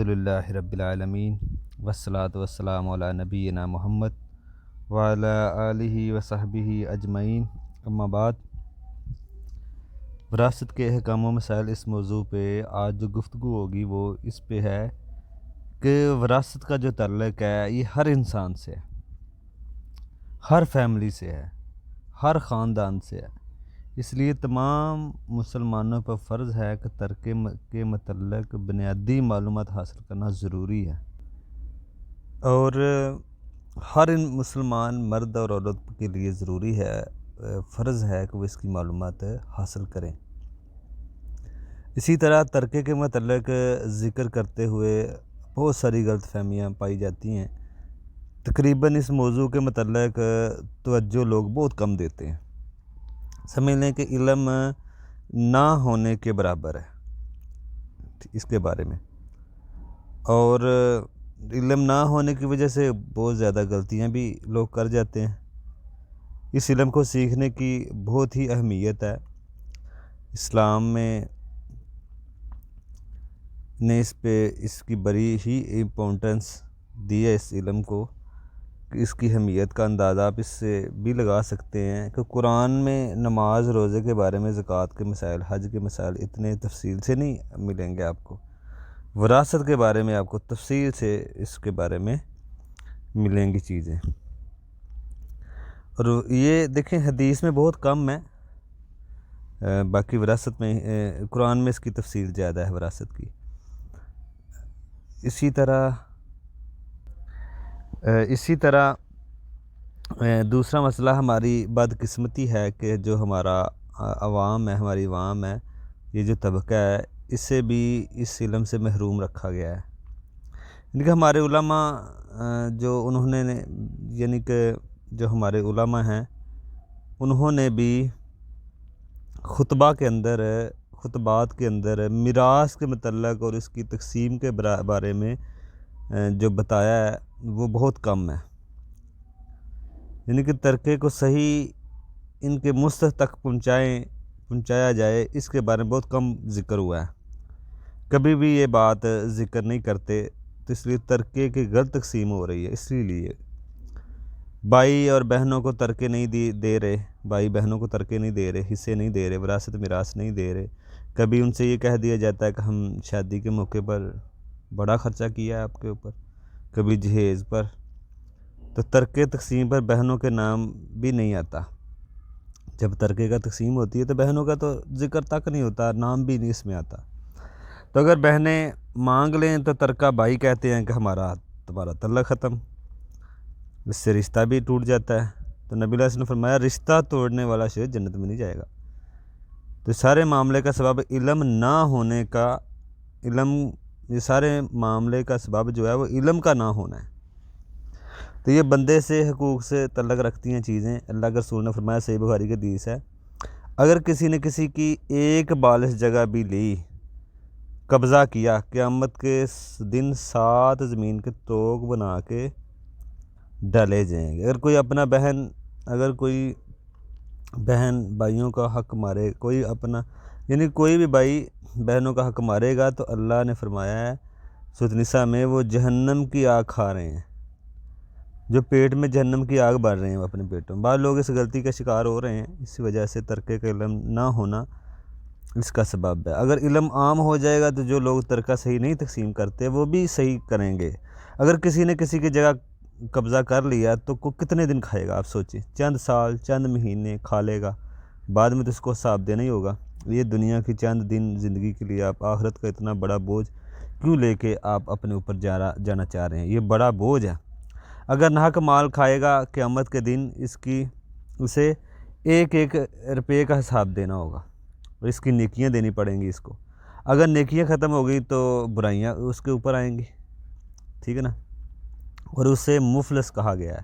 الحمدللہ رب العالمین والصلاة والسلام علی نبینا محمد وعلی آلہ وصحبہ اجمعین، اما بعد۔ وراثت کے احکام و مسائل اس موضوع پہ آج جو گفتگو ہوگی وہ اس پہ ہے کہ وراثت کا جو تعلق ہے یہ ہر انسان سے ہے، ہر فیملی سے ہے، ہر خاندان سے ہے۔ اس لیے تمام مسلمانوں پر فرض ہے کہ ترکے کے متعلق بنیادی معلومات حاصل کرنا ضروری ہے، اور ہر مسلمان مرد اور عورت کے لیے ضروری ہے، فرض ہے کہ وہ اس کی معلومات حاصل کریں۔ اسی طرح ترکے کے متعلق ذکر کرتے ہوئے بہت ساری غلط فہمیاں پائی جاتی ہیں۔ تقریباً اس موضوع کے متعلق توجہ لوگ بہت کم دیتے ہیں، سمجھ لیں کہ علم نہ ہونے کے برابر ہے اس کے بارے میں، اور علم نہ ہونے کی وجہ سے بہت زیادہ غلطیاں بھی لوگ کر جاتے ہیں۔ اس علم کو سیکھنے کی بہت ہی اہمیت ہے، اسلام میں نے اس کی بڑی ہی امپورٹنس دی ہے اس علم کو، کہ اس کی اہمیت کا اندازہ آپ اس سے بھی لگا سکتے ہیں کہ قرآن میں نماز، روزے کے بارے میں، زکوٰۃ کے مسائل، حج کے مسائل اتنے تفصیل سے نہیں ملیں گے آپ کو۔ وراثت کے بارے میں آپ کو تفصیل سے اس کے بارے میں ملیں گی چیزیں، اور یہ دیکھیں حدیث میں بہت کم ہے، باقی وراثت میں قرآن میں اس کی تفصیل زیادہ ہے وراثت کی۔ اسی طرح دوسرا مسئلہ ہماری بدقسمتی ہے کہ جو ہمارا عوام ہے، ہماری عوام ہے، یہ جو طبقہ ہے، اسے بھی اس علم سے محروم رکھا گیا ہے۔ یعنی کہ ہمارے علماء جو ہمارے علماء ہیں انہوں نے بھی خطبات کے اندر میراث کے متعلق اور اس کی تقسیم کے بارے میں جو بتایا ہے وہ بہت کم ہے۔ یعنی کہ ترکے کو صحیح ان کے مستحق تک پہنچایا جائے، اس کے بارے میں بہت کم ذکر ہوا ہے، کبھی بھی یہ بات ذکر نہیں کرتے، تو اس لیے ترکے کی غلط تقسیم ہو رہی ہے۔ اسی لیے بھائی اور بہنوں کو ترکے نہیں دے رہے، بھائی بہنوں کو ترکے نہیں دے رہے، حصے نہیں دے رہے، وراثت میراث نہیں دے رہے۔ کبھی ان سے یہ کہہ دیا جاتا ہے کہ ہم شادی کے موقع پر بڑا خرچہ کیا ہے آپ کے اوپر، کبھی جہیز پر، تو ترکے تقسیم پر بہنوں کے نام بھی نہیں آتا۔ جب ترکے کا تقسیم ہوتی ہے تو بہنوں کا تو ذکر تک نہیں ہوتا، نام بھی نہیں اس میں آتا۔ تو اگر بہنیں مانگ لیں تو ترکہ بھائی کہتے ہیں کہ تمہارا تعلق ختم، اس سے رشتہ بھی ٹوٹ جاتا ہے۔ تو نبی علیہ السلام نے فرمایا رشتہ توڑنے والا شخص جنت میں نہیں جائے گا۔ تو سارے معاملے کا سبب علم نہ ہونے کا، یہ سارے معاملے کا سبب جو ہے وہ علم کا نہ ہونا ہے۔ تو یہ بندے سے حقوق سے تعلق رکھتی ہیں چیزیں۔ اللہ کے رسول نے فرمایا، صحیح بخاری کی حدیث ہے، اگر کسی نے کسی کی ایک بالش جگہ بھی لی، قبضہ کیا، قیامت کے دن 7 زمین کے طوق بنا کے ڈالے جائیں گے۔ اگر کوئی بہن بھائیوں کا حق مارے، کوئی بھی بھائی بہنوں کا حق مارے گا، تو اللہ نے فرمایا ہے سورۃ النساء میں، وہ جہنم کی آگ کھا رہے ہیں، جو پیٹ میں جہنم کی آگ بھر رہے ہیں وہ اپنے پیٹوں میں۔ بعض لوگ اس غلطی کا شکار ہو رہے ہیں، اس وجہ سے ترکے کا علم نہ ہونا اس کا سبب ہے۔ اگر علم عام ہو جائے گا تو جو لوگ ترکہ صحیح نہیں تقسیم کرتے وہ بھی صحیح کریں گے۔ اگر کسی نے کسی کی جگہ قبضہ کر لیا تو کتنے دن کھائے گا، آپ سوچیں، چند سال، چند مہینے کھا لے گا، بعد میں تو اس کو حساب دینا ہی ہوگا۔ یہ دنیا کی چند دن زندگی کے لیے آپ آخرت کا اتنا بڑا بوجھ کیوں لے کے آپ اپنے اوپر جانا چاہ رہے ہیں؟ یہ بڑا بوجھ ہے۔ اگر ناحق مال کھائے گا قیامت کے دن، اسے ایک ایک روپے کا حساب دینا ہوگا، اور اس کی نیکیاں دینی پڑیں گی اس کو۔ اگر نیکیاں ختم ہو گئی تو برائیاں اس کے اوپر آئیں گی، ٹھیک ہے نا، اور اسے مفلس کہا گیا ہے۔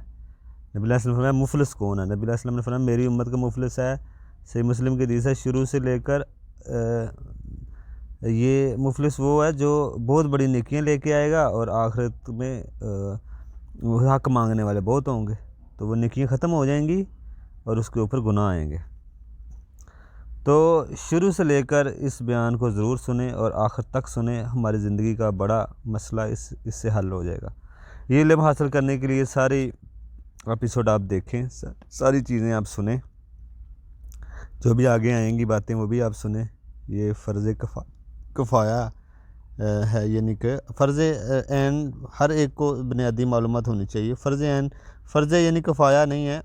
نبی علیہ السلام نے فرمایا مفلس کون ہے؟ نبی علیہ السلام نے فرمایا میری امت کا مفلس ہے، صحیح مسلم کی حدیث ہے، شروع سے لے کر یہ مفلس وہ ہے جو بہت بڑی نیکیاں لے کے آئے گا، اور آخرت میں حق مانگنے والے بہت ہوں گے، تو وہ نیکیاں ختم ہو جائیں گی اور اس کے اوپر گناہ آئیں گے۔ تو شروع سے لے کر اس بیان کو ضرور سنیں اور آخر تک سنیں، ہماری زندگی کا بڑا مسئلہ اس سے حل ہو جائے گا۔ یہ علم حاصل کرنے کے لیے ساری ایپیسوڈ آپ دیکھیں، ساری چیزیں آپ سنیں، جو بھی آگے آئیں گی باتیں وہ بھی آپ سنیں۔ یہ فرض کفایہ ہے، یعنی کہ فرض عین ہر ایک کو بنیادی معلومات ہونی چاہیے۔ فرض یعنی کفایہ نہیں ہے،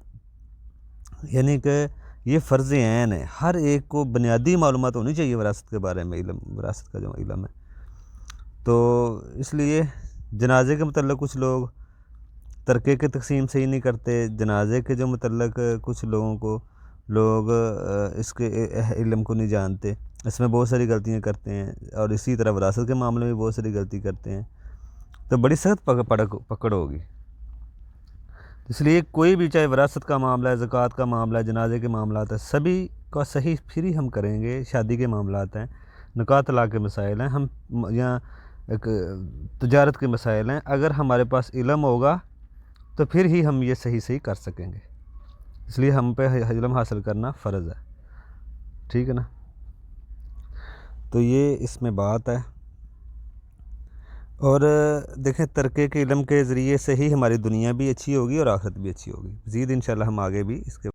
یعنی کہ یہ فرض عین ہے، ہر ایک کو بنیادی معلومات ہونی چاہیے وراثت کے بارے میں، وراثت کا جو علم ہے۔ تو اس لیے جنازے کے متعلق کچھ لوگ ترکے کی تقسیم صحیح نہیں کرتے، جنازے کے جو متعلق کچھ لوگ اس کے علم کو نہیں جانتے، اس میں بہت ساری غلطیاں کرتے ہیں، اور اسی طرح وراثت کے معاملے میں بہت ساری غلطی کرتے ہیں، تو بڑی سخت پکڑ ہوگی۔ اس لیے کوئی بھی، چاہے وراثت کا معاملہ ہے، زکوٰۃ کا معاملہ ہے، جنازے کے معاملات ہیں، سبھی کا صحیح پھر ہی ہم کریں گے۔ شادی کے معاملات ہیں، نکاح طلاق کے مسائل ہیں، ہم یا ایک تجارت کے مسائل ہیں، اگر ہمارے پاس علم ہوگا تو پھر ہی ہم یہ صحیح کر سکیں گے۔ اس لیے ہم پہ علم حاصل کرنا فرض ہے، ٹھیک ہے نا؟ تو یہ اس میں بات ہے۔ اور دیکھیں، ترکے کے علم کے ذریعے سے ہی ہماری دنیا بھی اچھی ہوگی اور آخرت بھی اچھی ہوگی۔ مزید انشاءاللہ ہم آگے بھی اس کے